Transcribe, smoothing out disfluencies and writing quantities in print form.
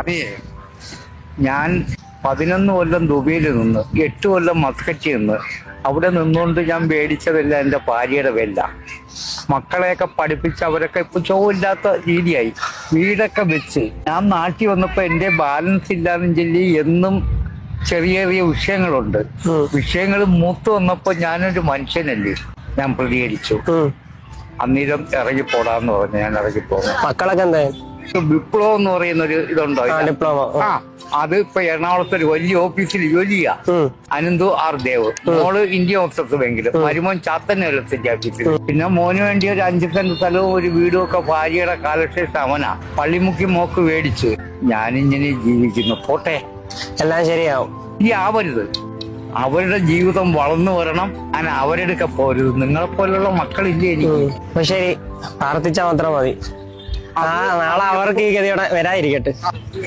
അതെ, ഞാൻ 11 കൊല്ലം ദുബൈയിൽ നിന്ന് 8 കൊല്ലം മസ്കറ്റിൽ നിന്ന് അവിടെ നിന്നുകൊണ്ട് ഞാൻ മേടിച്ചതെല്ലാം എൻ്റെ ഭാര്യയുടെ പേരില. മക്കളെയൊക്കെ പഠിപ്പിച്ച് അവരൊക്കെ ഇപ്പൊ ചോവില്ലാത്ത രീതിയായി. വീടൊക്കെ വെച്ച് ഞാൻ നാട്ടിൽ വന്നപ്പോ എൻ്റെ ബാലൻസ് ഇല്ലാന്നും ചൊല്ലി എന്നും ചെറിയ ചെറിയ വിഷയങ്ങളുണ്ട്. വിഷയങ്ങൾ മൂത്ത് വന്നപ്പോ ഞാനൊരു മനുഷ്യനല്ലേ, ഞാൻ പ്രതികരിച്ചു. അന്നേരം ഇറങ്ങിപ്പോടാന്ന് പറഞ്ഞു. ഞാൻ ഇറങ്ങിപ്പോന്നു. മക്കളൊക്കെ എന്താ? വിപ്ലവം എന്ന് പറയുന്ന ഒരു ഇതുണ്ടോ? ആ, അത് ഇപ്പൊ എറണാകുളത്ത് ഒരു വലിയ ഓഫീസിൽ ജോലിയാ. അനന്തു ആർ ദേവ്. മോള് ഇന്ത്യൻ ഓഫീസർ ബാങ്കില്, മരുമോൻ ചാത്തന്നേരത്തിന്റെ ഓഫീസിൽ. പിന്നെ മോന് വേണ്ടി ഒരു 5 സെന്റ് സ്ഥലവും ഒരു വീടും ഒക്കെ ഭാര്യയുടെ കാലശേഷം അവനാ പള്ളിമുക്കി മോക്ക് മേടിച്ച്. ഞാനിങ്ങനെ ജീവിക്കുന്നു. പോട്ടെ, എല്ലാം ശരിയാവും. ഈ ആവരുത്. അവരുടെ ജീവിതം വളർന്നു വരണം. അങ്ങനെ അവരെടുക്ക പോരുത്. നിങ്ങളെപ്പോലുള്ള മക്കളില്ലേ എനിക്ക്. അപ്പൊ ശരി, പ്രാർത്ഥിച്ചാൽ മാത്രം മതി. നാളെ അവർക്ക് ഈ ഗതിയോടെ വരാതിരിക്കട്ടെ.